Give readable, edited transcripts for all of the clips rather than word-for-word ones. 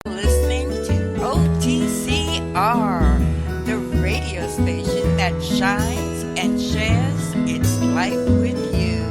listening to OTCR, the radio station that shines and shares its light with you.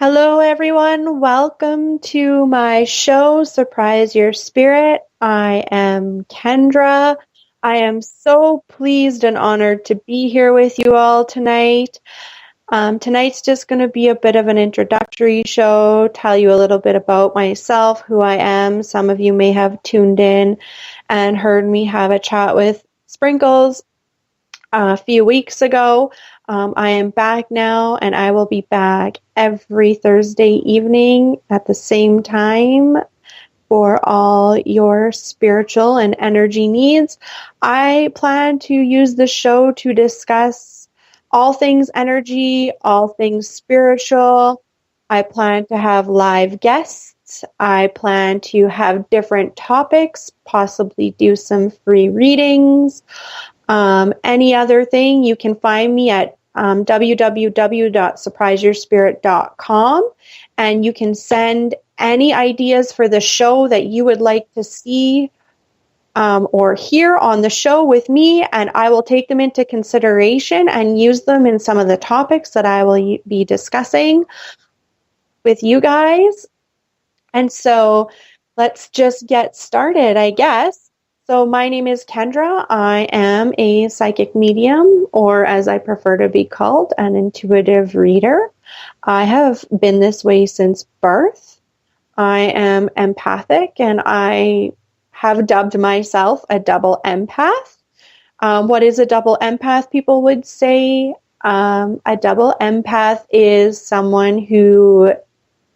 Hello, everyone. Welcome to my show, Surprise Your Spirit. I am Kendra. I am so pleased and honored to be here with you all tonight. Tonight's just going to be a bit of an introductory show, tell you a little bit about myself, who I am. Some of you may have tuned in and heard me have a chat with Sprinkles a few weeks ago. I am back now, and I will be back every Thursday evening at the same time for all your spiritual and energy needs. I plan to use the show to discuss all things energy, all things spiritual. I plan to have live guests. I plan to have different topics, possibly do some free readings. Any other thing, you can find me at www.surpriseyourspirit.com, and you can send any ideas for the show that you would like to see or hear on the show with me, and I will take them into consideration and use them in some of the topics that I will be discussing with you guys. And so let's just get started, I guess. So my name is Kendra. I am a psychic medium, or as I prefer to be called, an intuitive reader. I have been this way since birth. I am empathic, and I have dubbed myself a double empath. What is a double empath, people would say? A double empath is someone who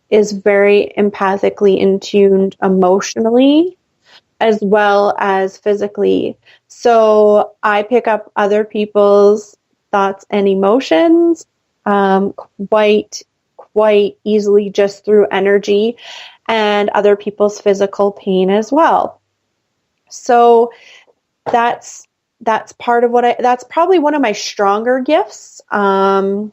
is very empathically in tuned emotionally, as well as physically. So I pick up other people's thoughts and emotions, quite easily just through energy and other people's physical pain as well. So that's part of that's probably one of my stronger gifts. I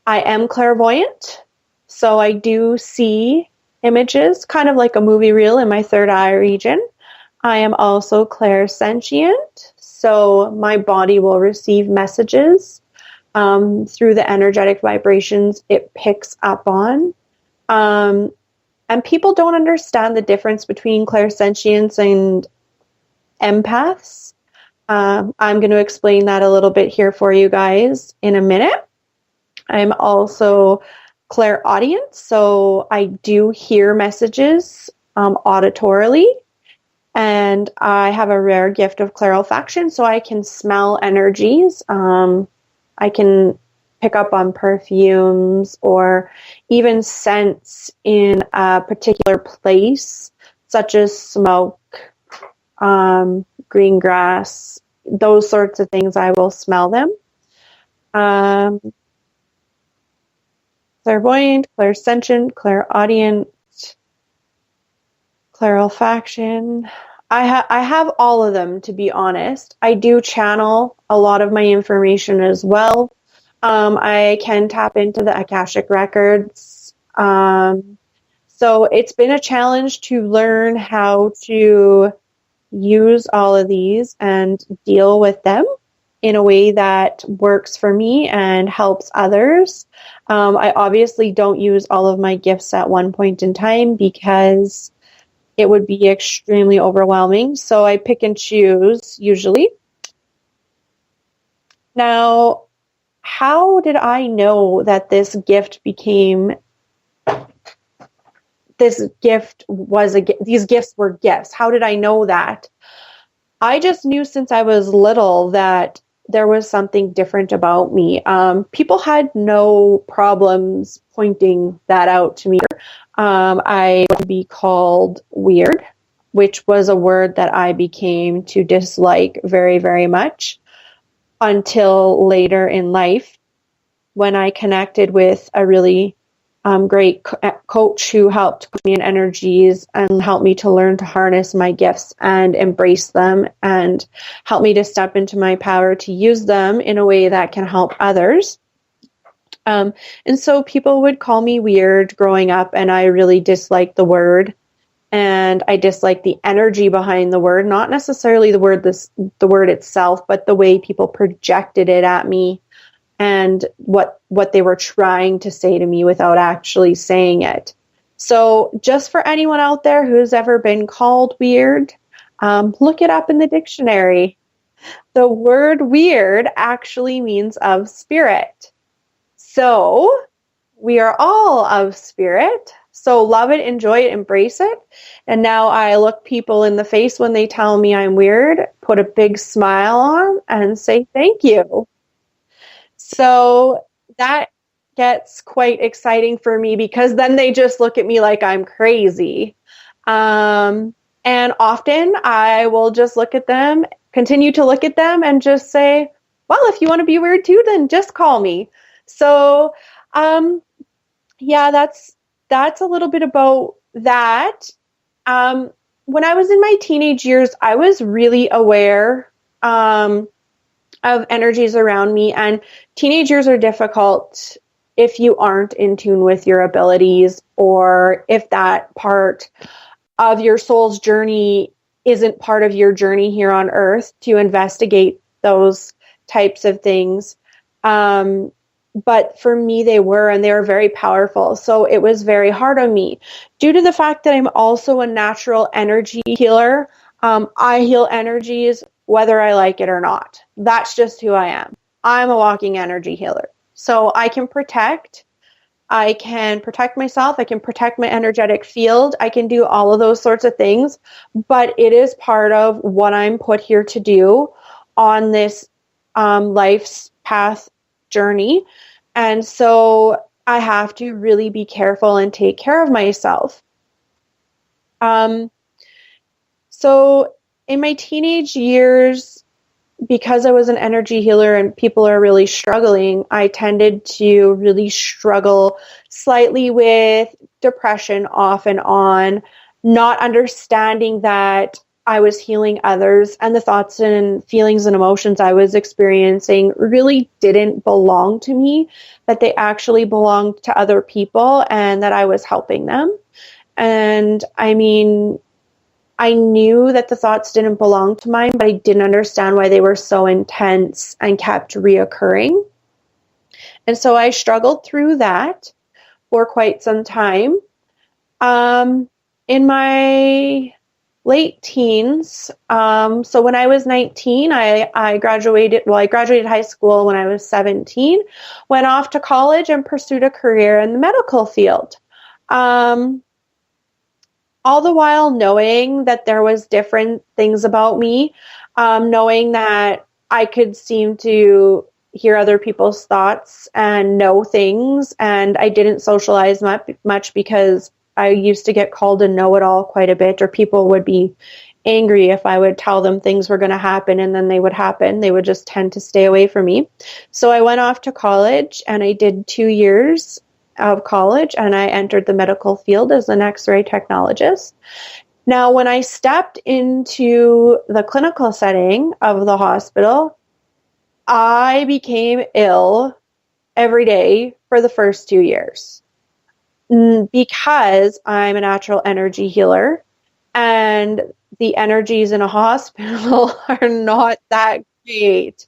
am clairvoyant, so I do see images, kind of like a movie reel in my third eye region. I am also clairsentient, so my body will receive messages through the energetic vibrations it picks up on. And people don't understand the difference between clairsentience and empaths. I'm going to explain that a little bit here for you guys in a minute. I'm also clairaudient, so I do hear messages auditorily, and I have a rare gift of clairolfaction, so I can smell energies. I can pick up on perfumes or even scents in a particular place, such as smoke, green grass, those sorts of things. I will smell them. Clairvoyant, clairsentient, clairaudient, clairolfaction. I have all of them, to be honest. I do channel a lot of my information as well. I can tap into the Akashic records. So it's been a challenge to learn how to use all of these and deal with them in a way that works for me and helps others. I obviously don't use all of my gifts at one point in time because it would be extremely overwhelming. So I pick and choose usually. Now, how did I know that these gifts were gifts? How did I know that? I just knew since I was little that there was something different about me. People had no problems pointing that out to me. I would be called weird, which was a word that I became to dislike very, very much until later in life when I connected with a really great coach who helped put me in energies and helped me to learn to harness my gifts and embrace them and help me to step into my power to use them in a way that can help others. And so people would call me weird growing up, and I really disliked the word, and I disliked the energy behind the word, not necessarily the word itself, but the way people projected it at me and what they were trying to say to me without actually saying it. So just for anyone out there who's ever been called weird, look it up in the dictionary. The word weird actually means of spirit. So we are all of spirit. So love it, enjoy it, embrace it. And now I look people in the face when they tell me I'm weird, put a big smile on and say thank you. So that gets quite exciting for me because then they just look at me like I'm crazy. And often I will just continue to look at them and just say, well, if you want to be weird too, then just call me. So, yeah, that's a little bit about that. When I was in my teenage years, I was really aware, of energies around me, and teenage years are difficult if you aren't in tune with your abilities, or if that part of your soul's journey isn't part of your journey here on earth to investigate those types of things. But for me, they were, and they were very powerful. So it was very hard on me. Due to the fact that I'm also a natural energy healer, I heal energies whether I like it or not. That's just who I am. I'm a walking energy healer. So I can protect myself. I can protect my energetic field. I can do all of those sorts of things. But it is part of what I'm put here to do on this life's path journey. And so I have to really be careful and take care of myself. So in my teenage years, because I was an energy healer and people are really struggling, I tended to really struggle slightly with depression off and on, not understanding that I was healing others and the thoughts and feelings and emotions I was experiencing really didn't belong to me, that they actually belonged to other people and that I was helping them. And I mean, I knew that the thoughts didn't belong to mine, but I didn't understand why they were so intense and kept reoccurring. And so I struggled through that for quite some time. In my late teens, so when I was 19, I graduated, well, I graduated high school when I was 17, went off to college and pursued a career in the medical field. All the while knowing that there was different things about me, knowing that I could seem to hear other people's thoughts and know things, and I didn't socialize much because I used to get called a know-it-all quite a bit, or people would be angry if I would tell them things were going to happen and then they would happen. They would just tend to stay away from me. So I went off to college and I did 2 years of college and I entered the medical field as an X-ray technologist. Now, when I stepped into the clinical setting of the hospital, I became ill every day for the first 2 years because I'm a natural energy healer and the energies in a hospital are not that great.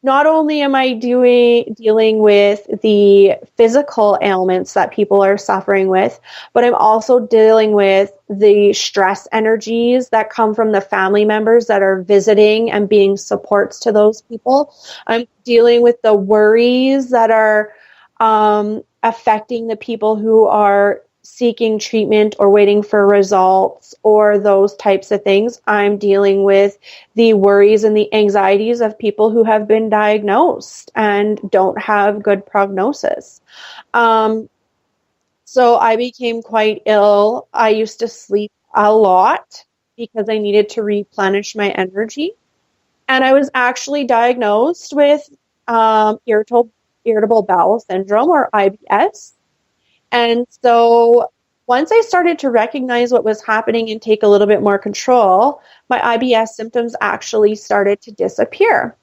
Not only am I dealing with the physical ailments that people are suffering with, but I'm also dealing with the stress energies that come from the family members that are visiting and being supports to those people. I'm dealing with the worries that are affecting the people who are seeking treatment or waiting for results or those types of things. I'm dealing with the worries and the anxieties of people who have been diagnosed and don't have good prognosis. So I became quite ill. I used to sleep a lot because I needed to replenish my energy. And I was actually diagnosed with irritable bowel syndrome, or IBS. And so once I started to recognize what was happening and take a little bit more control, my IBS symptoms actually started to disappear.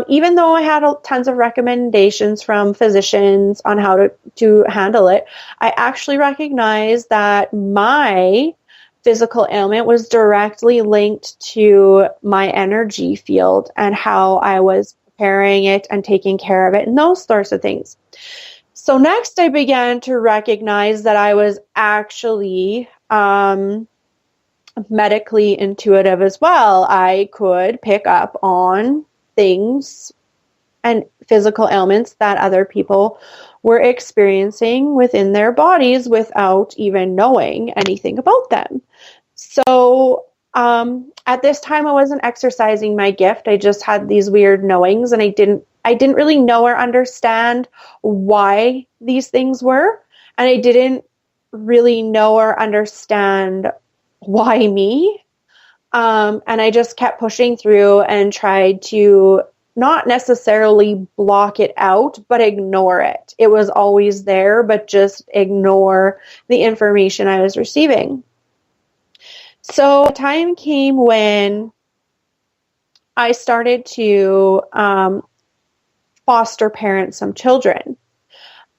Even though I had tons of recommendations from physicians on how to handle it, I actually recognized that my physical ailment was directly linked to my energy field and how I was preparing it and taking care of it and those sorts of things. So next I began to recognize that I was actually medically intuitive as well. I could pick up on things and physical ailments that other people were experiencing within their bodies without even knowing anything about them. So at this time I wasn't exercising my gift. I just had these weird knowings and I didn't really know or understand why these things were. And I didn't really know or understand why me. And I just kept pushing through and tried to not necessarily block it out, but ignore it. It was always there, but just ignore the information I was receiving. So a time came when I started to foster parent some children.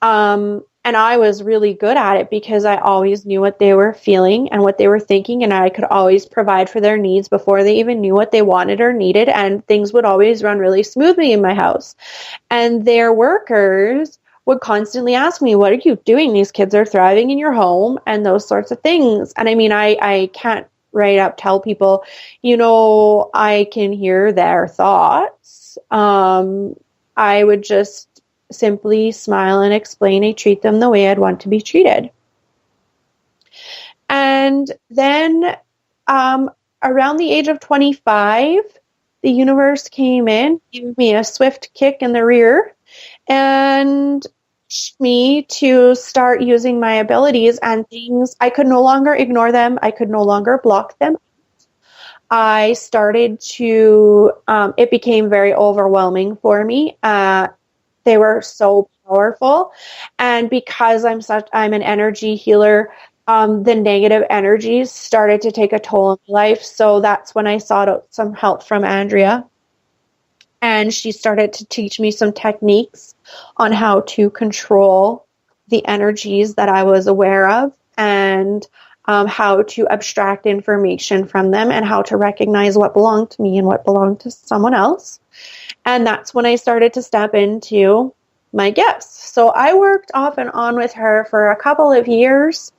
And I was really good at it because I always knew what they were feeling and what they were thinking, and I could always provide for their needs before they even knew what they wanted or needed, and things would always run really smoothly in my house. And their workers would constantly ask me, what are you doing? These kids are thriving in your home, and those sorts of things. And I mean, I can't right up tell people, I can hear their thoughts. I would just simply smile and explain I treat them the way I'd want to be treated. And then around the age of 25, the universe came in, gave me a swift kick in the rear, and me to start using my abilities and things. I could no longer ignore them. I could no longer block them. I started to, it became very overwhelming for me. They were so powerful. And because I'm an energy healer, the negative energies started to take a toll on my life. So that's when I sought out some help from Andrea. And she started to teach me some techniques on how to control the energies that I was aware of, and how to abstract information from them, and how to recognize what belonged to me and what belonged to someone else. And that's when I started to step into my gifts. So I worked off and on with her for a couple of years,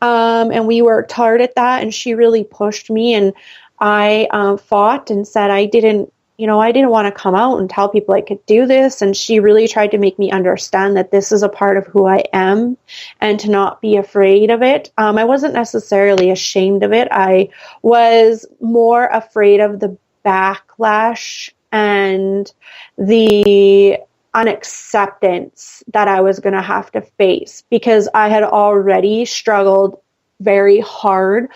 and we worked hard at that, and she really pushed me, and I fought and said I didn't want to come out and tell people I could do this. And she really tried to make me understand that this is a part of who I am and to not be afraid of it. I wasn't necessarily ashamed of it. I was more afraid of the backlash and the unacceptance that I was going to have to face, because I had already struggled very hard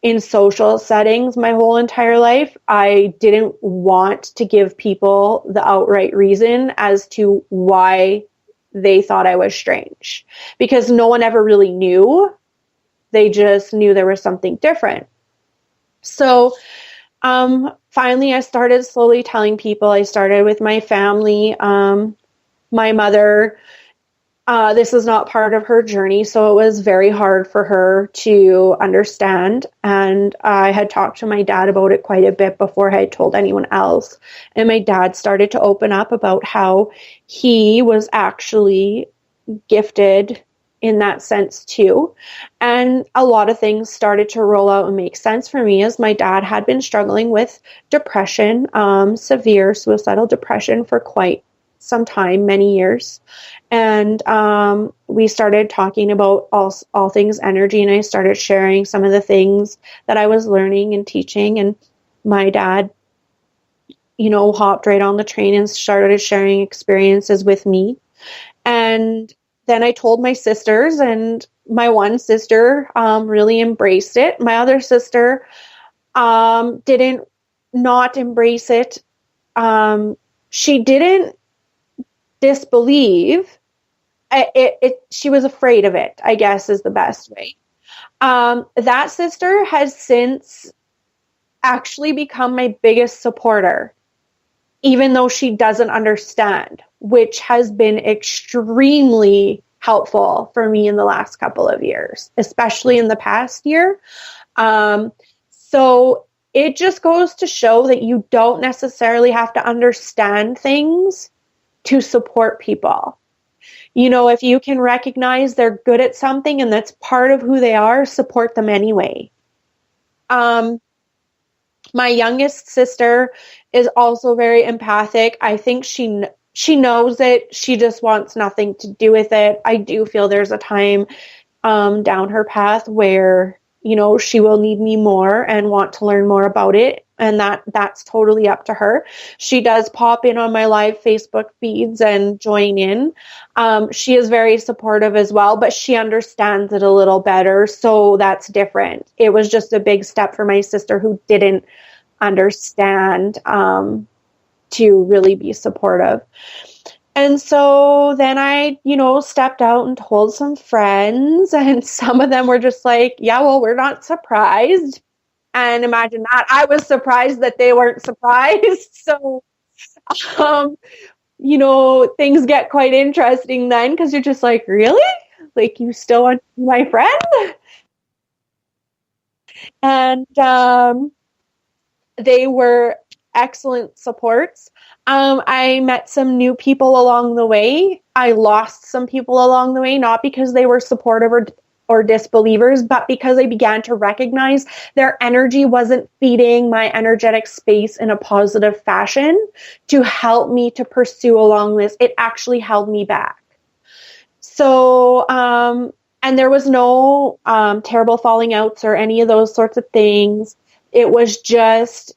in social settings my whole entire life. I didn't want to give people the outright reason as to why they thought I was strange, because no one ever really knew. They just knew there was something different. So finally, I started slowly telling people. I started with my family. My mother, this is not part of her journey, so it was very hard for her to understand. And I had talked to my dad about it quite a bit before I had told anyone else. And my dad started to open up about how he was actually gifted in that sense too. And a lot of things started to roll out and make sense for me, as my dad had been struggling with depression, severe suicidal depression, for quite some time, many years. And we started talking about all things energy, and I started sharing some of the things that I was learning and teaching. And my dad, hopped right on the train and started sharing experiences with me. And then I told my sisters, and my one sister really embraced it. My other sister didn't not embrace it. She didn't disbelieve. She was afraid of it, I guess, is the best way. That sister has since actually become my biggest supporter, even though she doesn't understand, which has been extremely helpful for me in the last couple of years, especially in the past year. So it just goes to show that you don't necessarily have to understand things to support people. If you can recognize they're good at something and that's part of who they are, support them anyway. My youngest sister is also very empathic. I think she knows it. She just wants nothing to do with it. I do feel there's a time down her path where, she will need me more and want to learn more about it. And that's totally up to her. She does pop in on my live Facebook feeds and join in. She is very supportive as well, but she understands it a little better. So that's different. It was just a big step for my sister who didn't understand to really be supportive. And so then I, stepped out and told some friends, and some of them were just like, yeah, well, we're not surprised. And imagine that. I was surprised that they weren't surprised. So, things get quite interesting then, because you're just like, really? Like, you still want to be my friend? And they were excellent supports. I met some new people along the way. I lost some people along the way, not because they were supportive or disbelievers, but because I began to recognize their energy wasn't feeding my energetic space in a positive fashion to help me to pursue along this. It actually held me back. So, and there was no terrible falling outs or any of those sorts of things. It was just,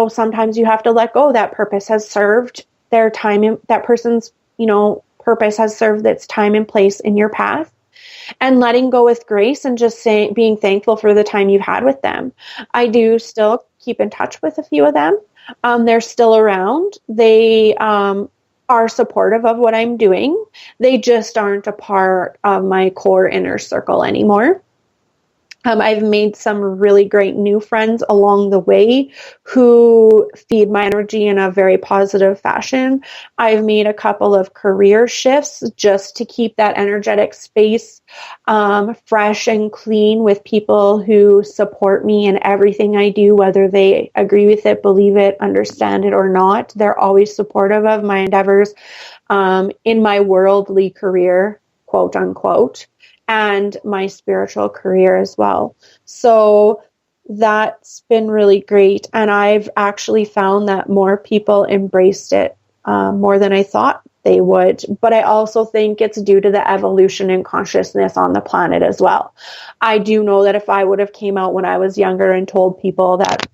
sometimes you have to let go. That purpose has served their time. That person's, purpose has served its time and place in your path. And letting go with grace and just being thankful for the time you've had with them. I do still keep in touch with a few of them. They're still around. They are supportive of what I'm doing. They just aren't a part of my core inner circle anymore. I've made some really great new friends along the way who feed my energy in a very positive fashion. I've made a couple of career shifts just to keep that energetic space fresh and clean with people who support me in everything I do, whether they agree with it, believe it, understand it, or not. They're always supportive of my endeavors in my worldly career, quote unquote, and my spiritual career as well. So that's been really great. And I've actually found that more people embraced it more than I thought they would. But I also think it's due to the evolution in consciousness on the planet as well. I do know that if I would have came out when I was younger and told people that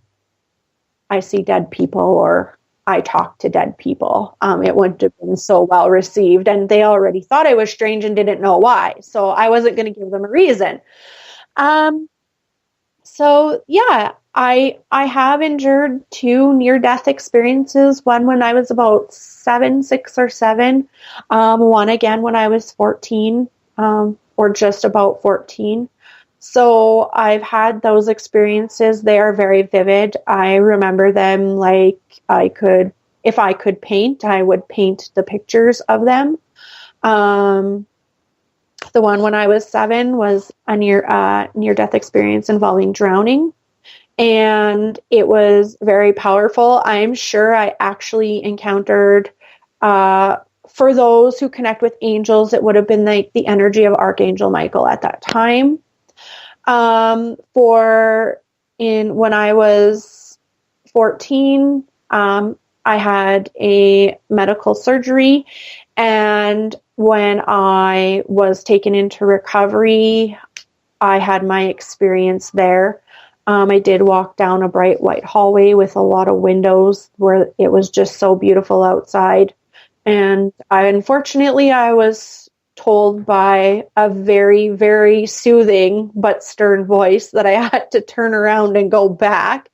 I see dead people or I talk to dead people, it wouldn't have been so well received. And they already thought I was strange and didn't know why. So I wasn't going to give them a reason. So yeah, I have endured 2 near-death experiences. One when I was about 6 or 7. One again when I was 14, or just about 14. So I've had those experiences. They are very vivid. I remember them like if I could paint, I would paint the pictures of them. The one when I was 7 was a near-death experience involving drowning. And it was very powerful. I'm sure I actually encountered, for those who connect with angels, it would have been like the energy of Archangel Michael at that time. When I was 14, I had a medical surgery, and when I was taken into recovery, I had my experience there. I did walk down a bright white hallway with a lot of windows where it was just so beautiful outside. And unfortunately, I was told by a very, very soothing but stern voice that I had to turn around and go back.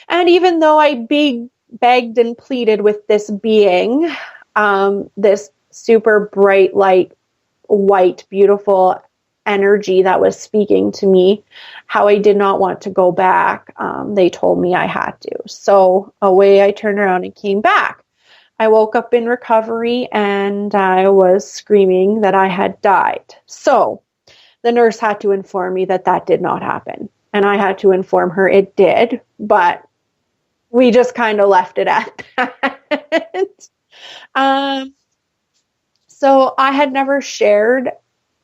And even though I begged and pleaded with this being, this super bright light, white, beautiful energy that was speaking to me, how I did not want to go back, they told me I had to. So away I turned around and came back. I woke up in recovery and I was screaming that I had died. So the nurse had to inform me that that did not happen. And I had to inform her it did, but we just kind of left it at that. So I had never shared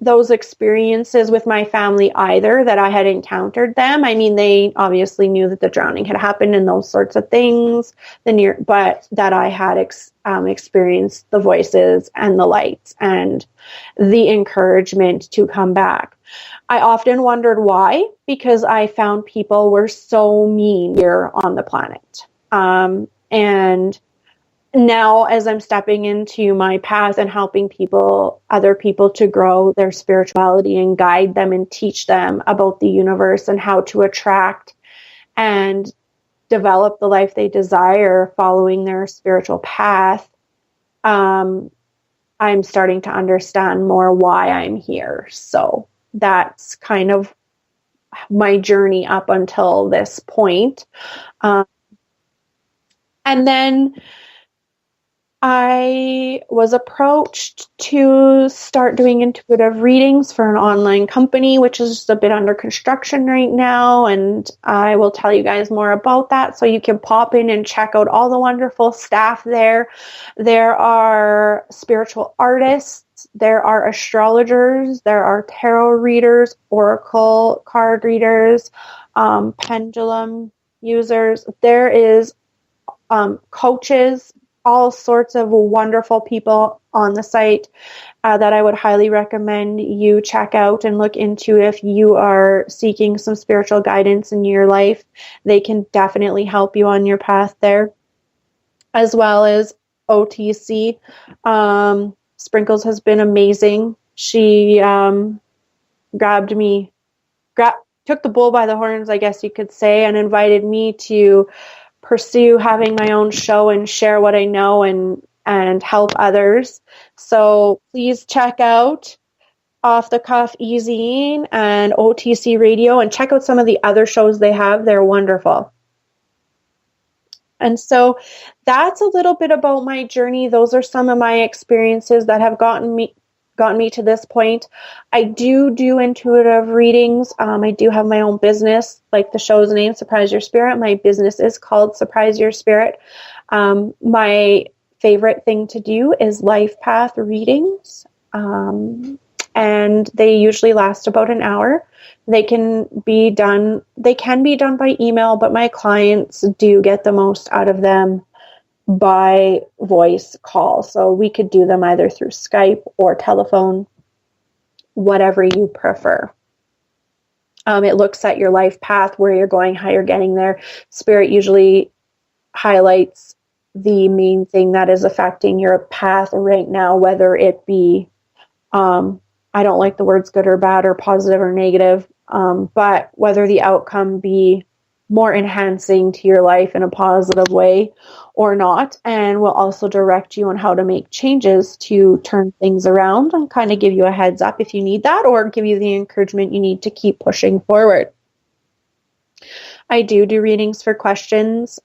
those experiences with my family either, that I had encountered them. I mean, they obviously knew that the drowning had happened and those sorts of things, but that I had experienced the voices and the lights and the encouragement to come back. I often wondered why, because I found people were so mean here on the planet. And now, as I'm stepping into my path and helping other people to grow their spirituality and guide them and teach them about the universe and how to attract and develop the life they desire following their spiritual path, I'm starting to understand more why I'm here. So that's kind of my journey up until this point. And then I was approached to start doing intuitive readings for an online company, which is just a bit under construction right now. And I will tell you guys more about that. So you can pop in and check out all the wonderful staff there. There are spiritual artists. There are astrologers. There are tarot readers, oracle card readers, pendulum users. There is coaches, all sorts of wonderful people on the site that I would highly recommend you check out and look into if you are seeking some spiritual guidance in your life. They can definitely help you on your path there, as well as OTC. Sprinkles has been amazing. She took took the bull by the horns, I guess you could say, and invited me to pursue having my own show and share what I know and help others. So please check out Off the Cuff Easying and OTC Radio, and check out some of the other shows they have. They're wonderful. And so that's a little bit about my journey. Those are some of my experiences that have gotten me to this point. I do intuitive readings. I do have my own business, like the show's name, Surprise Your Spirit. My business is called Surprise Your Spirit. My favorite thing to do is life path readings. And they usually last about an hour. They can be done by email, but my clients do get the most out of them by voice call. So we could do them either through Skype or telephone, whatever you prefer. It looks at your life path, where you're going, how you're getting there. Spirit usually highlights the main thing that is affecting your path right now, whether it be, I don't like the words good or bad or positive or negative, but whether the outcome be more enhancing to your life in a positive way or not, and will also direct you on how to make changes to turn things around and kind of give you a heads up if you need that, or give you the encouragement you need to keep pushing forward. I do readings for questions.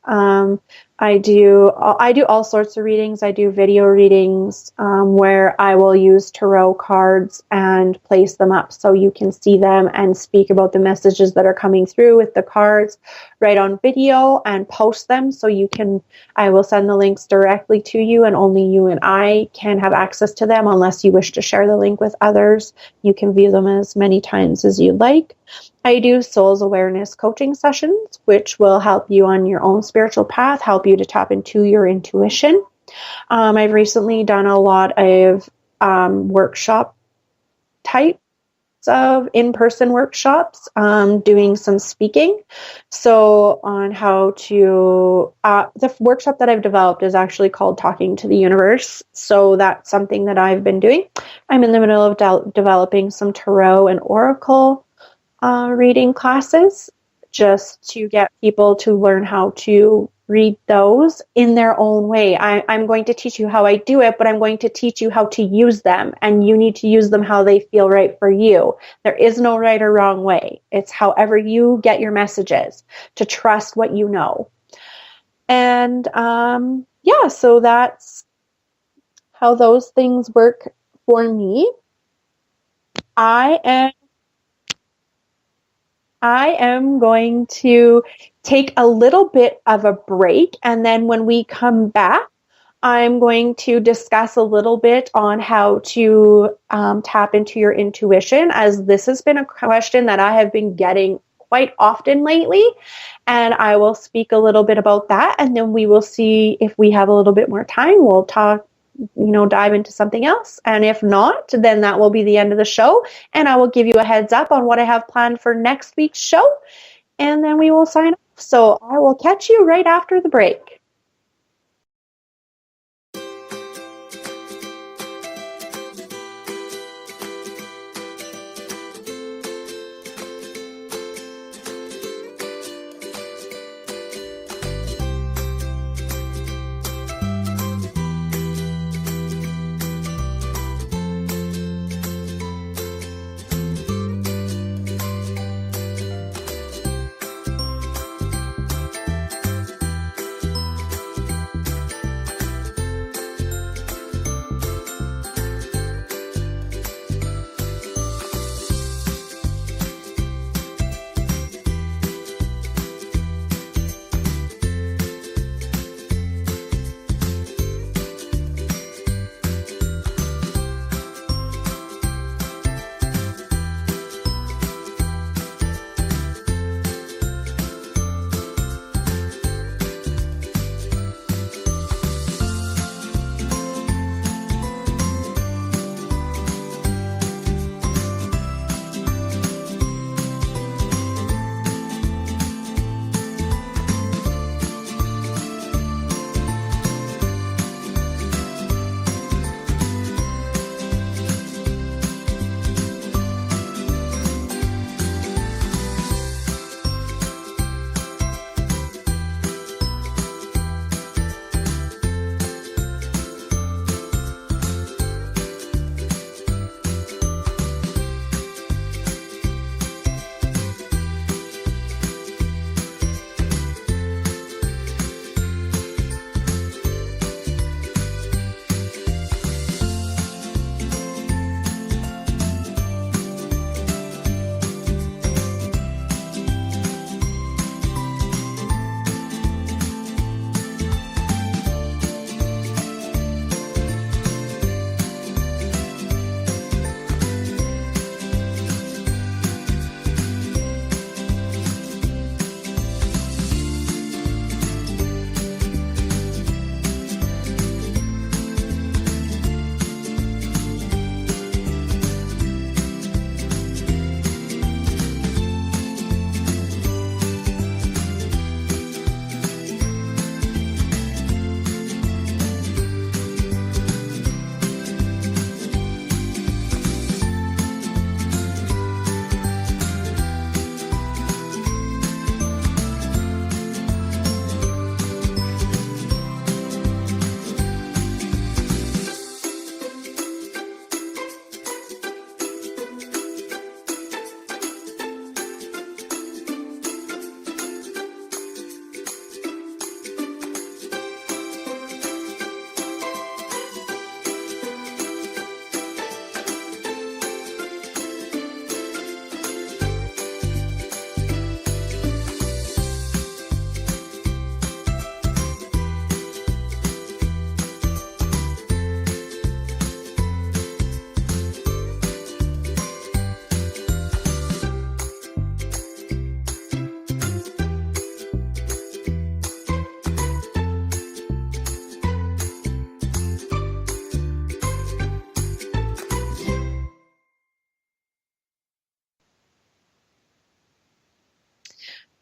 I do all sorts of readings. I do video readings where I will use tarot cards and place them up so you can see them and speak about the messages that are coming through with the cards right on video and post them so I will send the links directly to you, and only you and I can have access to them unless you wish to share the link with others. You can view them as many times as you like. I do Souls Awareness coaching sessions, which will help you on your own spiritual path, help you to tap into your intuition. I've recently done a lot of workshop types of in-person workshops, doing some speaking. So on how to, the workshop that I've developed is actually called Talking to the Universe. So that's something that I've been doing. I'm in the middle of developing some tarot and oracle reading classes, just to get people to learn how to read those in their own way. I'm going to teach you how I do it, but I'm going to teach you how to use them, and you need to use them how they feel right for you. There is no right or wrong way. It's however you get your messages, to trust what you know. And so that's how those things work for me. I am going to take a little bit of a break, and then when we come back, I'm going to discuss a little bit on how to tap into your intuition, as this has been a question that I have been getting quite often lately, and I will speak a little bit about that, and then we will see if we have a little bit more time. We'll talk, dive into something else. And if not, then that will be the end of the show. And I will give you a heads up on what I have planned for next week's show. And then we will sign off. So I will catch you right after the break.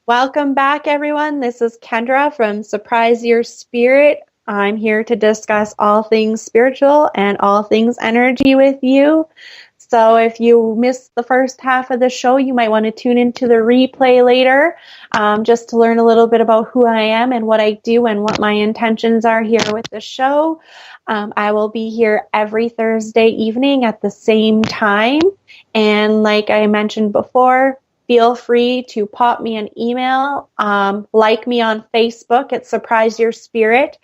Welcome back, everyone. This is Kendra from Surprise Your Spirit. I'm here to discuss all things spiritual and all things energy with you. So if you missed the first half of the show, you might want to tune into the replay later, just to learn a little bit about who I am and what I do and what my intentions are here with the show. I will be here every Thursday evening at the same time. And like I mentioned before, feel free to pop me an email, like me on Facebook at Surprise Your Spirit.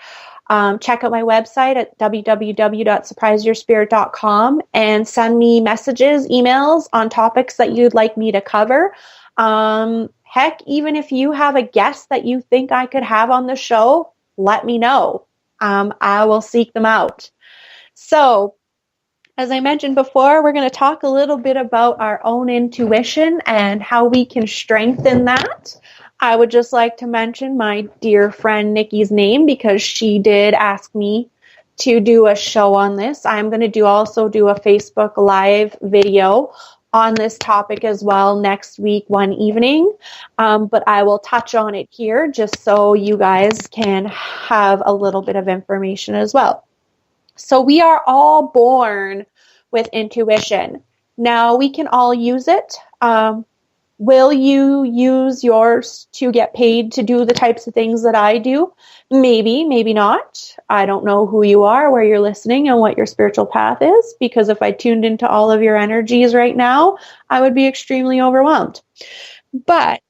Check out my website at www.surpriseyourspirit.com and send me messages, emails on topics that you'd like me to cover. Heck, even if you have a guest that you think I could have on the show, let me know. I will seek them out. So, as I mentioned before, we're going to talk a little bit about our own intuition and how we can strengthen that. I would just like to mention my dear friend Nikki's name because she did ask me to do a show on this. I'm going to also do a Facebook Live video on this topic as well next week, one evening. But I will touch on it here just so you guys can have a little bit of information as well. So we are all born with intuition. Now we can all use it. Will you use yours to get paid to do the types of things that I do? Maybe, maybe not. I don't know who you are, where you're listening, and what your spiritual path is, because if I tuned into all of your energies right now, I would be extremely overwhelmed. But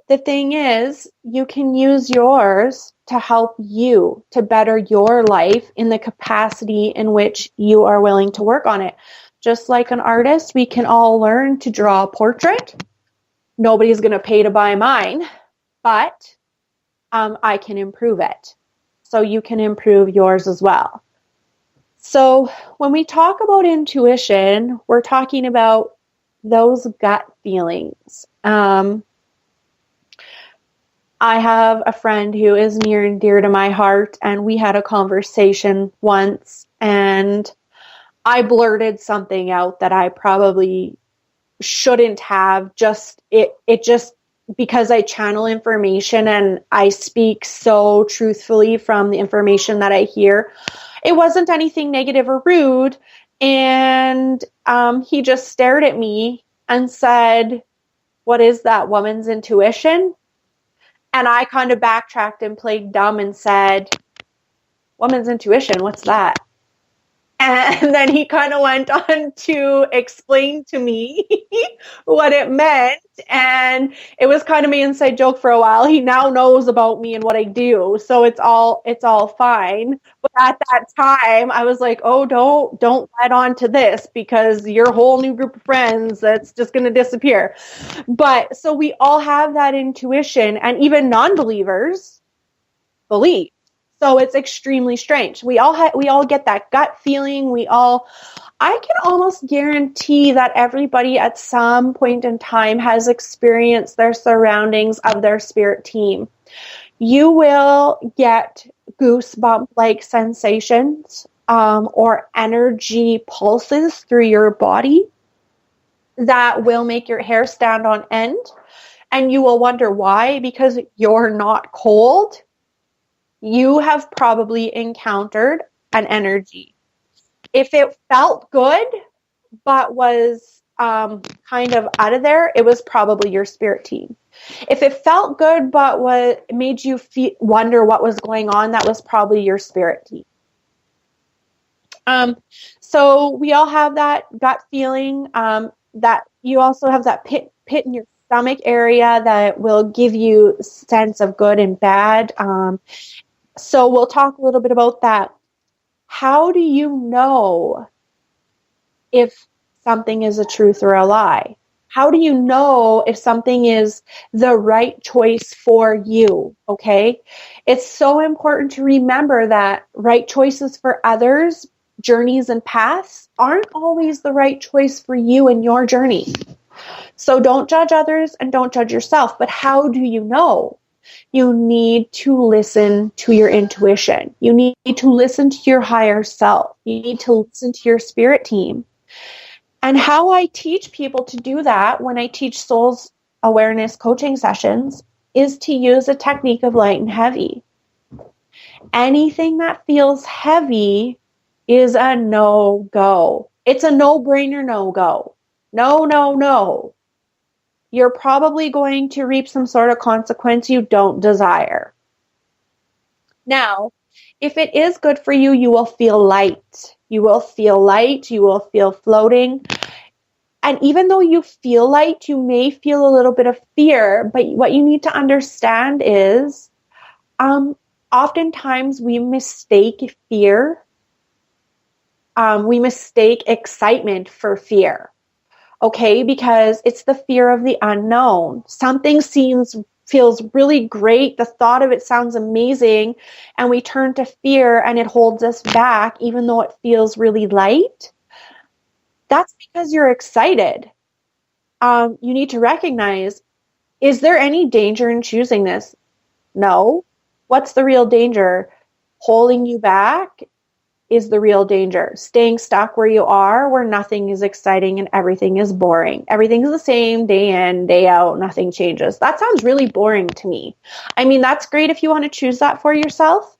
the thing is, you can use yours to help you to better your life in the capacity in which you are willing to work on it. Just like an artist, we can all learn to draw a portrait. Nobody's going to pay to buy mine, but I can improve it. So you can improve yours as well. So when we talk about intuition, we're talking about those gut feelings. I have a friend who is near and dear to my heart, and we had a conversation once, and I blurted something out that I probably shouldn't have. It just because I channel information and I speak so truthfully from the information that I hear. It wasn't anything negative or rude, and he just stared at me and said, "What is that, woman's intuition?" And I kind of backtracked and played dumb and said, "Woman's intuition, what's that?" And then he kind of went on to explain to me what it meant. And it was kind of my inside joke for a while. He now knows about me and what I do. So it's all fine. But at that time, I was like, oh, don't add on to this because your whole new group of friends, that's just going to disappear. But so we all have that intuition, and even non-believers believe. So it's extremely strange. We all get that gut feeling. I can almost guarantee that everybody at some point in time has experienced their surroundings of their spirit team. You will get goosebump-like sensations or energy pulses through your body that will make your hair stand on end. And you will wonder why, because you're not cold. You have probably encountered an energy. If it felt good, but was kind of out of there, it was probably your spirit team. If it felt good, but made you wonder what was going on, that was probably your spirit team. So we all have that gut feeling, that you also have that pit in your stomach area that will give you a sense of good and bad. So we'll talk a little bit about that. How do you know if something is a truth or a lie? How do you know if something is the right choice for you? Okay. It's so important to remember that right choices for others, journeys and paths aren't always the right choice for you and your journey. So don't judge others and don't judge yourself. But how do you know? You need to listen to your intuition. You need to listen to your higher self. You need to listen to your spirit team. And how I teach people to do that when I teach souls awareness coaching sessions is to use a technique of light and heavy. Anything that feels heavy is a no-go. It's a no-brainer no-go. No, no, no. You're probably going to reap some sort of consequence you don't desire. Now, if it is good for you, you will feel light. You will feel light. You will feel floating. And even though you feel light, you may feel a little bit of fear. But what you need to understand is oftentimes we mistake fear. We mistake excitement for fear. Okay, because it's the fear of the unknown. Something feels really great. The thought of it sounds amazing. And we turn to fear and it holds us back, even though it feels really light. That's because you're excited. You need to recognize, is there any danger in choosing this? No. What's the real danger? Holding you back is the real danger. Staying stuck where you are, where nothing is exciting and everything is boring. Everything's the same day in, day out, nothing changes. That sounds really boring to me. I mean, that's great if you want to choose that for yourself.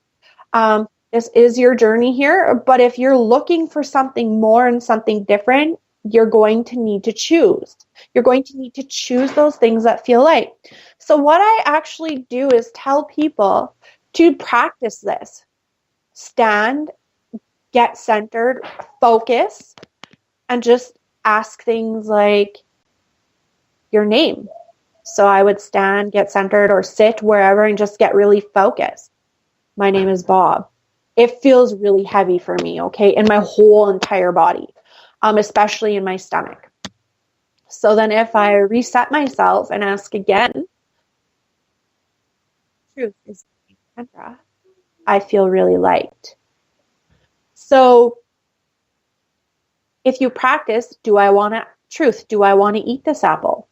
This is your journey here. But if you're looking for something more and something different, you're going to need to choose. You're going to need to choose those things that feel light. So what I actually do is tell people to practice this. Stand, get centered, focus, and just ask things like your name. So I would stand, get centered, or sit wherever and just get really focused. My name is Bob. It feels really heavy for me, okay, in my whole entire body, especially in my stomach. So then if I reset myself and ask again, truth is Kendra, I feel really light. So if you practice, do I want to eat this apple?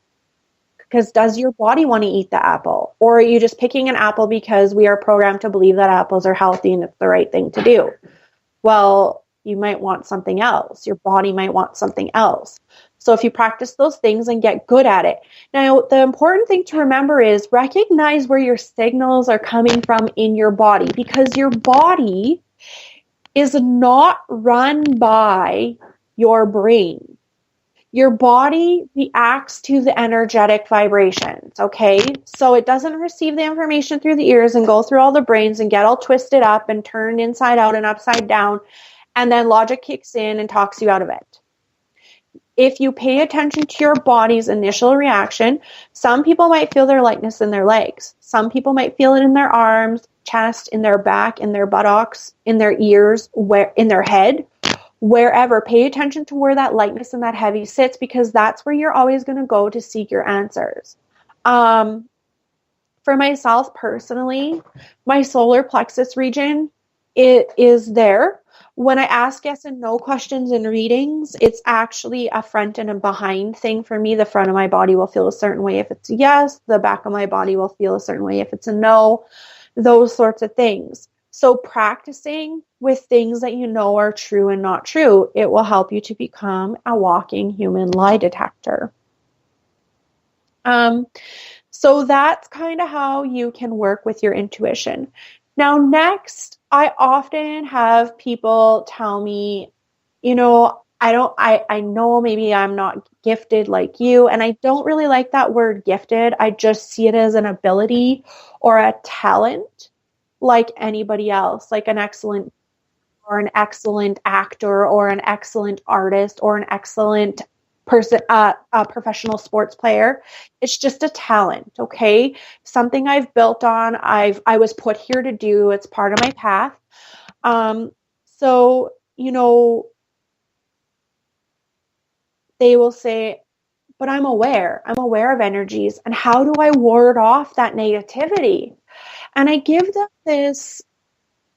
Because does your body want to eat the apple? Or are you just picking an apple because we are programmed to believe that apples are healthy and it's the right thing to do? Well, you might want something else. Your body might want something else. So if you practice those things and get good at it. Now, the important thing to remember is recognize where your signals are coming from in your body, because your body is not run by your brain. Your body reacts to the energetic vibrations, okay? So it doesn't receive the information through the ears and go through all the brains and get all twisted up and turned inside out and upside down, and then logic kicks in and talks you out of it. If you pay attention to your body's initial reaction, some people might feel their lightness in their legs. Some people might feel it in their arms, chest, in their back, in their buttocks, in their ears, in their head, wherever. Pay attention to where that lightness and that heavy sits, because that's where you're always going to go to seek your answers. For myself personally, my solar plexus region, it is there. When I ask yes and no questions in readings, it's actually a front and a behind thing for me. The front of my body will feel a certain way if it's a yes. The back of my body will feel a certain way if it's a no. Those sorts of things. So practicing with things that you know are true and not true, it will help you to become a walking human lie detector. So that's kind of how you can work with your intuition. Now, next, I often have people tell me, I know maybe I'm not gifted like you, and I don't really like that word gifted. I just see it as an ability or a talent like anybody else, like an excellent actor or an excellent artist or an excellent person, a professional sports player. It's just a talent, okay? Something I've built on. I was put here to do. It's part of my path. So, they will say, but I'm aware of energies, and how do I ward off that negativity? And I give them this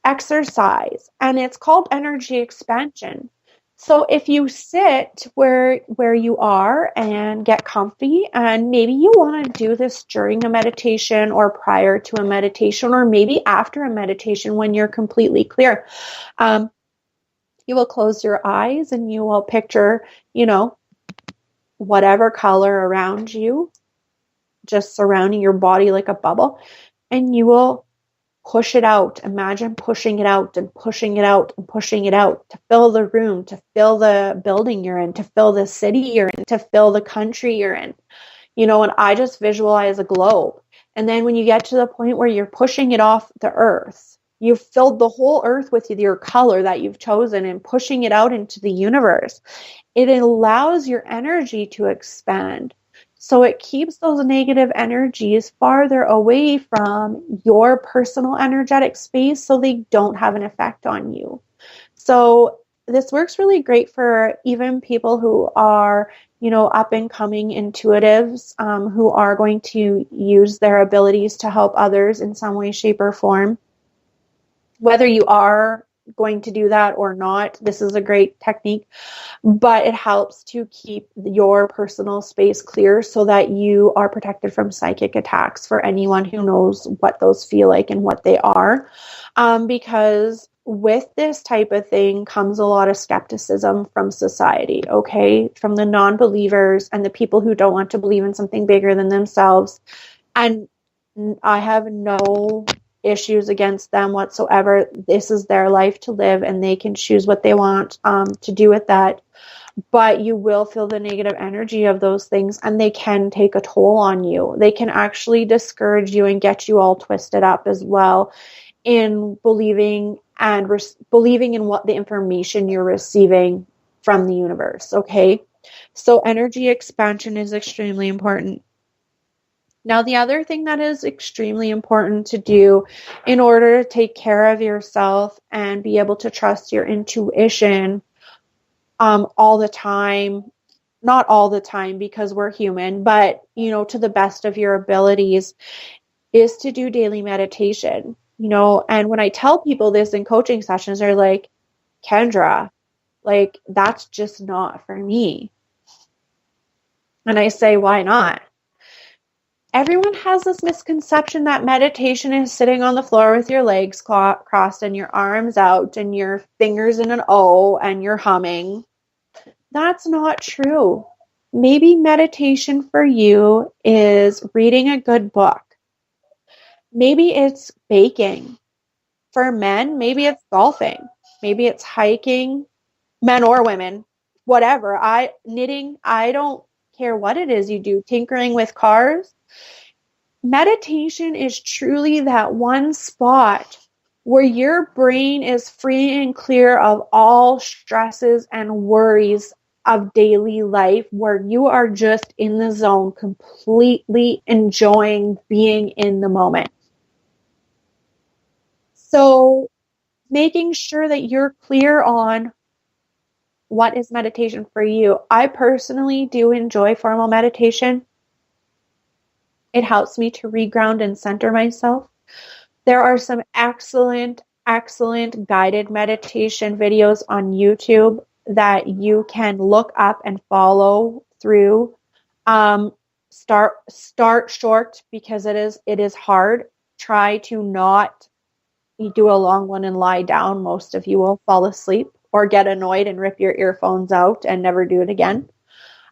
exercise, and it's called energy expansion. So if you sit where you are and get comfy, and maybe you want to do this during a meditation or prior to a meditation, or maybe after a meditation when you're completely clear, you will close your eyes and you will picture, whatever color around you. just surrounding your body like a bubble, and you will push it out. Imagine pushing it out and pushing it out and pushing it out to fill the room, to fill the building you're in, to fill the city you're in, to fill the country you're in. And I just visualize a globe. And then when you get to the point where you're pushing it off the earth, you've filled the whole earth with your color that you've chosen and pushing it out into the universe. It allows your energy to expand. So it keeps those negative energies farther away from your personal energetic space so they don't have an effect on you. So this works really great for even people who are, up and coming intuitives, who are going to use their abilities to help others in some way, shape, or form. Whether you are going to do that or not, this is a great technique, but it helps to keep your personal space clear so that you are protected from psychic attacks for anyone who knows what those feel like and what they are. Because with this type of thing comes a lot of skepticism from society, okay? From the non-believers and the people who don't want to believe in something bigger than themselves. And I have no issues against them whatsoever. This is their life to live, and they can choose what they want to do with that. But you will feel the negative energy of those things, and they can take a toll on you. They can actually discourage you and get you all twisted up as well in believing in what the information you're receiving from the universe, okay? So energy expansion is extremely important. Now, the other thing that is extremely important to do in order to take care of yourself and be able to trust your intuition all the time, not all the time because we're human, but, to the best of your abilities, is to do daily meditation. And when I tell people this in coaching sessions, they're like, Kendra, that's just not for me. And I say, why not? Everyone has this misconception that meditation is sitting on the floor with your legs crossed and your arms out and your fingers in an O and you're humming. That's not true. Maybe meditation for you is reading a good book. Maybe it's baking. For men, maybe it's golfing. Maybe it's hiking, men or women, whatever. Knitting, I don't care what it is you do, tinkering with cars. Meditation is truly that one spot where your brain is free and clear of all stresses and worries of daily life, where you are just in the zone, completely enjoying being in the moment. So making sure that you're clear on what is meditation for you. I personally do enjoy formal meditation. It helps me to reground and center myself. There are some excellent guided meditation videos on YouTube that you can look up and follow through. Start short because it is hard. Try to not do a long one and lie down. Most of you will fall asleep or get annoyed and rip your earphones out and never do it again.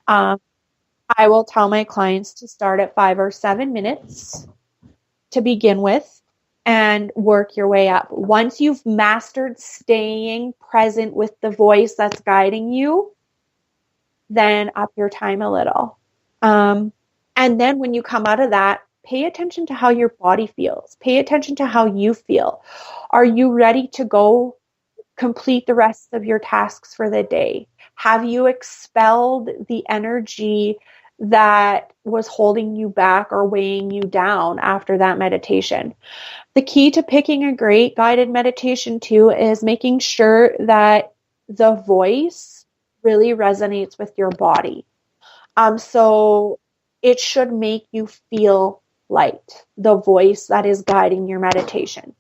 I will tell my clients to start at 5 or 7 minutes to begin with and work your way up. Once you've mastered staying present with the voice that's guiding you, then up your time a little. And then when you come out of that, pay attention to how your body feels. Pay attention to how you feel. Are you ready to go complete the rest of your tasks for the day? Have you expelled the energy that was holding you back or weighing you down after that meditation? The key to picking a great guided meditation too is making sure that the voice really resonates with your body. So it should make you feel light, the voice that is guiding your meditation.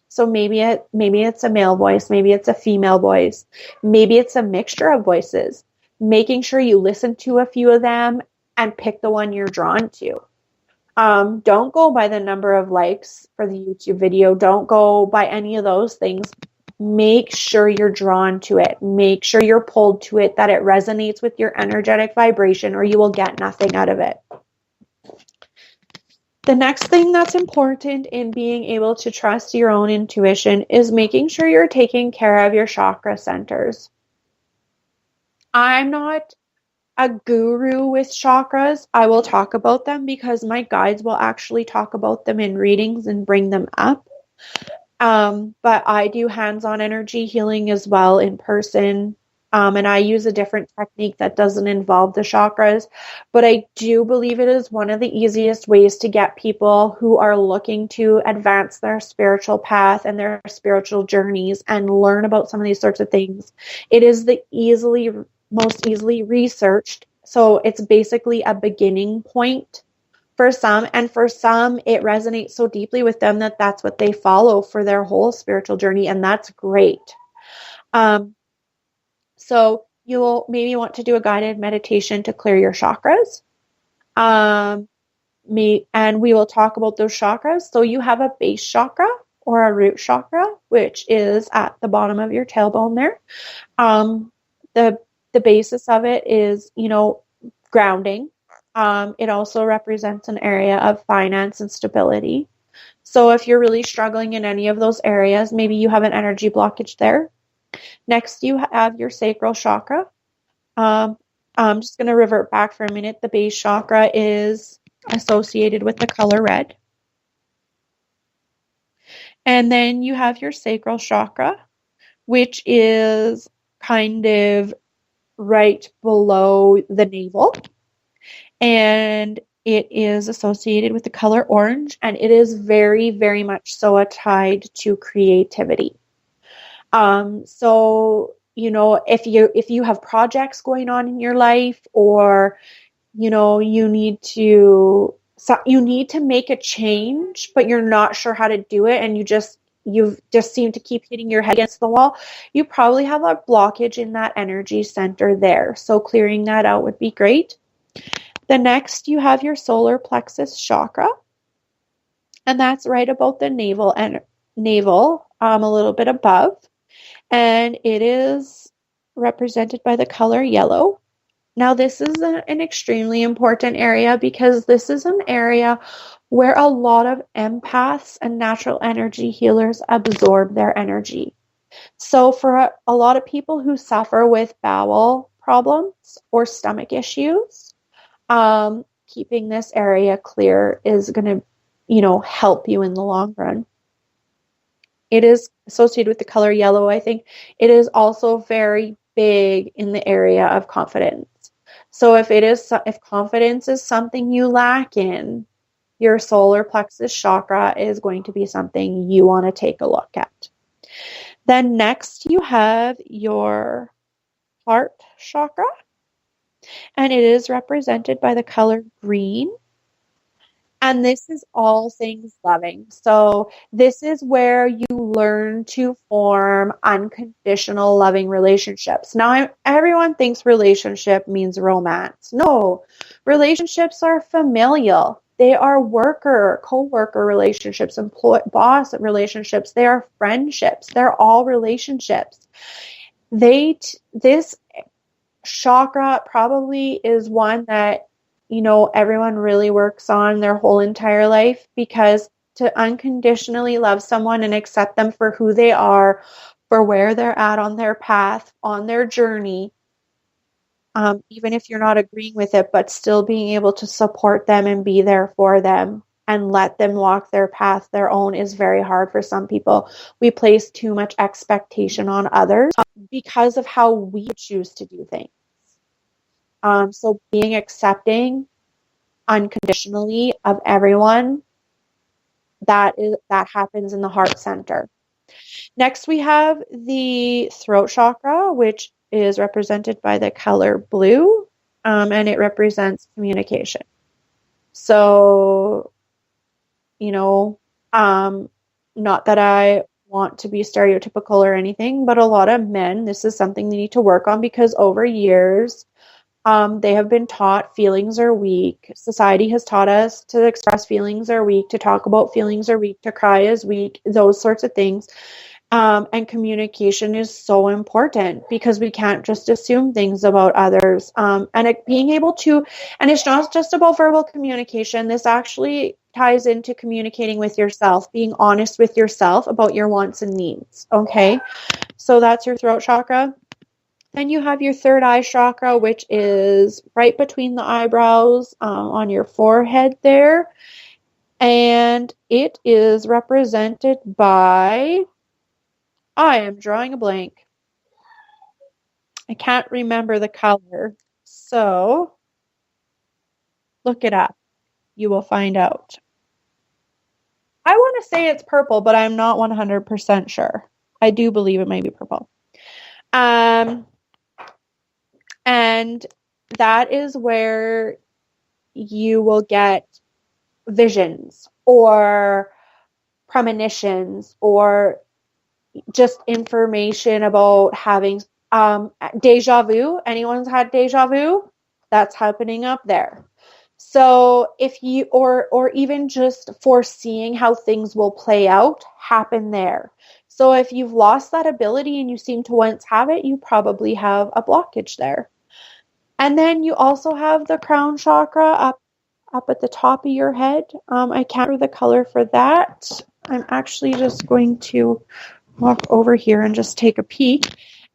So maybe it's a male voice, maybe it's a female voice, maybe it's a mixture of voices. Making sure you listen to a few of them and pick the one you're drawn to. Don't go by the number of likes for the YouTube video. Don't go by any of those things. Make sure you're drawn to it. Make sure you're pulled to it, that it resonates with your energetic vibration, or you will get nothing out of it. The next thing that's important in being able to trust your own intuition is making sure you're taking care of your chakra centers. I'm not a guru with chakras. I will talk about them because my guides will actually talk about them in readings and bring them up. But I do hands-on energy healing as well in person. And I use a different technique that doesn't involve the chakras. But I do believe it is one of the easiest ways to get people who are looking to advance their spiritual path and their spiritual journeys and learn about some of these sorts of things. It is the most easily researched. So it's basically a beginning point for some, and for some it resonates so deeply with them that that's what they follow for their whole spiritual journey, and that's great. So you'll maybe want to do a guided meditation to clear your chakras. And we will talk about those chakras. So you have a base chakra or a root chakra, which is at the bottom of your tailbone there. The basis of it is, grounding. It also represents an area of finance and stability. So if you're really struggling in any of those areas, maybe you have an energy blockage there. Next, you have your sacral chakra. I'm just going to revert back for a minute. The base chakra is associated with the color red. And then you have your sacral chakra, which is kind of right below the navel. And it is associated with the color orange, and it is very, very much so tied to creativity. So, if you have projects going on in your life, or, you need to make a change, but you're not sure how to do it, and you just seem to keep hitting your head against the wall, you probably have a blockage in that energy center there. So clearing that out would be great. The next, you have your solar plexus chakra, and that's right about the navel, a little bit above. And it is represented by the color yellow. Now, this is an extremely important area because this is an area where a lot of empaths and natural energy healers absorb their energy. So for a lot of people who suffer with bowel problems or stomach issues, keeping this area clear is going to, help you in the long run. It is associated with the color yellow. I think it is also very big in the area of confidence. So if confidence is something you lack in, your solar plexus chakra is going to be something you want to take a look at. Then next you have your heart chakra, and it is represented by the color green. And this is all things loving. So this is where you learn to form unconditional loving relationships. Now, everyone thinks relationship means romance. No, relationships are familial. They are co-worker relationships, boss relationships. They are friendships. They're all relationships. This chakra probably is one that everyone really works on their whole entire life, because to unconditionally love someone and accept them for who they are, for where they're at on their path, on their journey, even if you're not agreeing with it, but still being able to support them and be there for them and let them walk their path their own is very hard for some people. We place too much expectation on others because of how we choose to do things. So being accepting unconditionally of everyone, that happens in the heart center. Next, we have the throat chakra, which is represented by the color blue, and it represents communication. So, not that I want to be stereotypical or anything, but a lot of men, this is something they need to work on, because over years, they have been taught feelings are weak. Society has taught us to express feelings are weak, to talk about feelings are weak, to cry is weak, those sorts of things. And communication is so important, because we can't just assume things about others. Being able to, and it's not just about verbal communication. This actually ties into communicating with yourself, being honest with yourself about your wants and needs. Okay. So that's your throat chakra. Then you have your third eye chakra, which is right between the eyebrows, on your forehead there. And it is represented by, I am drawing a blank. I can't remember the color. So look it up. You will find out. I want to say it's purple, but I'm not 100% sure. I do believe it might be purple. And that is where you will get visions or premonitions or just information about having deja vu. Anyone's had deja vu? That's happening up there. So if you, or even just foreseeing how things will play out, happen there. So if you've lost that ability and you seem to once have it, you probably have a blockage there. And then you also have the crown chakra up at the top of your head. I can't remember the color for that. I'm actually just going to walk over here and just take a peek.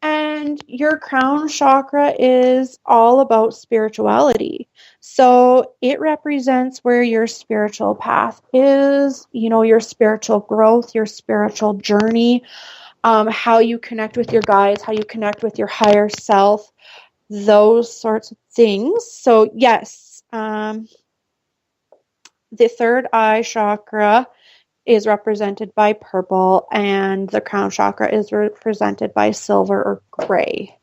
And your crown chakra is all about spirituality. So it represents where your spiritual path is, your spiritual growth, your spiritual journey, how you connect with your guides, how you connect with your higher self, those sorts of things. So yes, the third eye chakra is represented by purple, and the crown chakra is represented by silver or gray.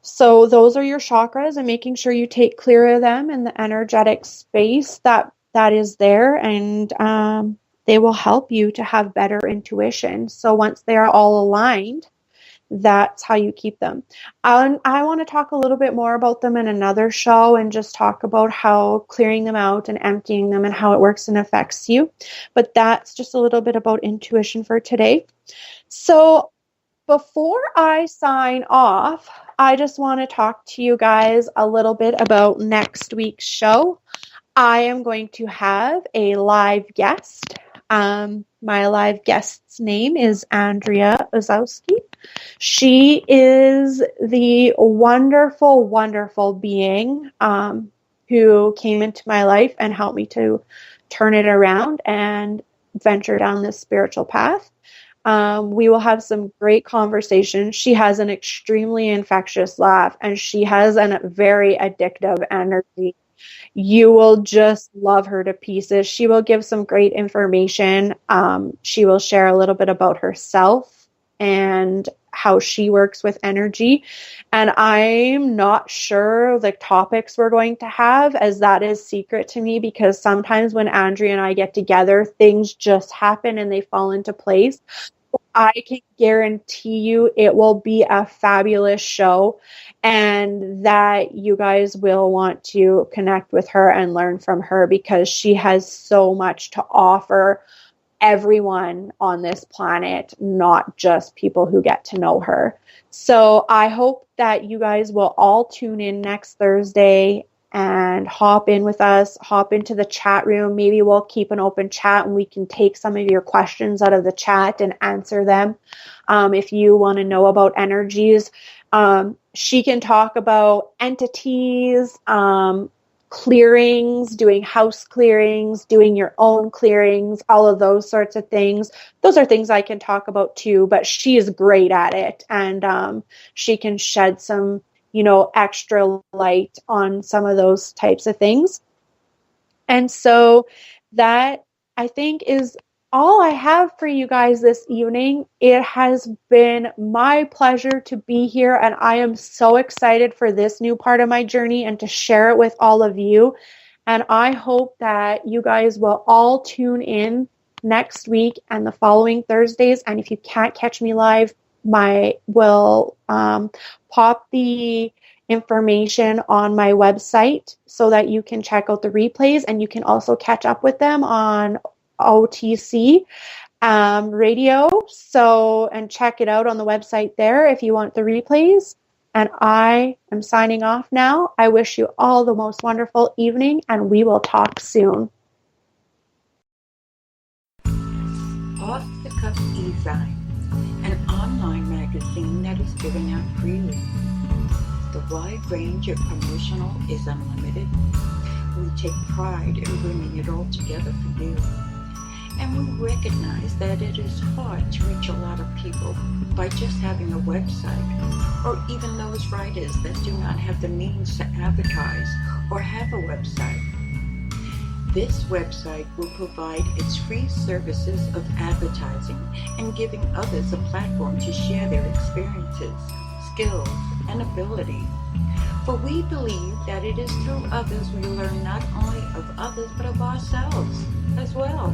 So those are your chakras, and making sure you take clear of them in the energetic space that is there, and they will help you to have better intuition. So once they are all aligned, that's how you keep them. I want to talk a little bit more about them in another show and just talk about how clearing them out and emptying them and how it works and affects you. But that's just a little bit about intuition for today. So before I sign off, I just want to talk to you guys a little bit about next week's show. I am going to have a live guest. My live guest's name is Andrea Ozowski. She is the wonderful, wonderful being who came into my life and helped me to turn it around and venture down this spiritual path. We will have some great conversations. She has an extremely infectious laugh, and she has a very addictive energy. You will just love her to pieces. She will give some great information. She will share a little bit about herself and how she works with energy. And I'm not sure the topics we're going to have, as that is secret to me, because sometimes when Andrea and I get together, things just happen and they fall into place. I can guarantee you it will be a fabulous show, and that you guys will want to connect with her and learn from her, because she has so much to offer everyone on this planet, not just people who get to know her. So I hope that you guys will all tune in next Thursday and hop in with us, hop into the chat room. Maybe we'll keep an open chat and we can take some of your questions out of the chat and answer them. If you want to know about energies, she can talk about entities, clearings, doing house clearings, doing your own clearings, all of those sorts of things. Those are things I can talk about too, but she is great at it, and she can shed some, extra light on some of those types of things. And so that, I think, is all I have for you guys this evening. It has been my pleasure to be here, and I am so excited for this new part of my journey and to share it with all of you. And I hope that you guys will all tune in next week and the following Thursdays. And if you can't catch me live, will pop the information on my website so that you can check out the replays, and you can also catch up with them on OTC radio. So, and check it out on the website there if you want the replays. And I am signing off now. I wish you all the most wonderful evening, and we will talk soon. Cuff e-Zine, an online magazine that is given out freely. The wide range of promotional is unlimited. We take pride in bringing it all together for you. And we recognize that it is hard to reach a lot of people by just having a website, or even those writers that do not have the means to advertise or have a website. This website will provide its free services of advertising and giving others a platform to share their experiences, skills, and ability. For we believe that it is through others we learn not only of others but of ourselves as well.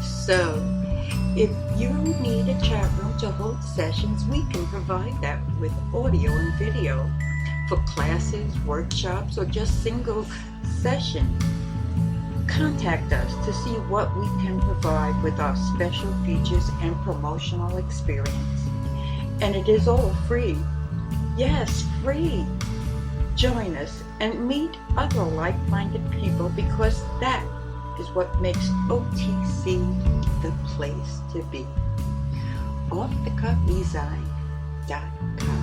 So, if you need a chat room to hold sessions, we can provide that with audio and video for classes, workshops, or just single sessions. Contact us to see what we can provide with our special features and promotional experience. And it is all free. Yes, free. Join us and meet other like-minded people, because that is what makes OTC the place to be. OffTheCuffEZine.com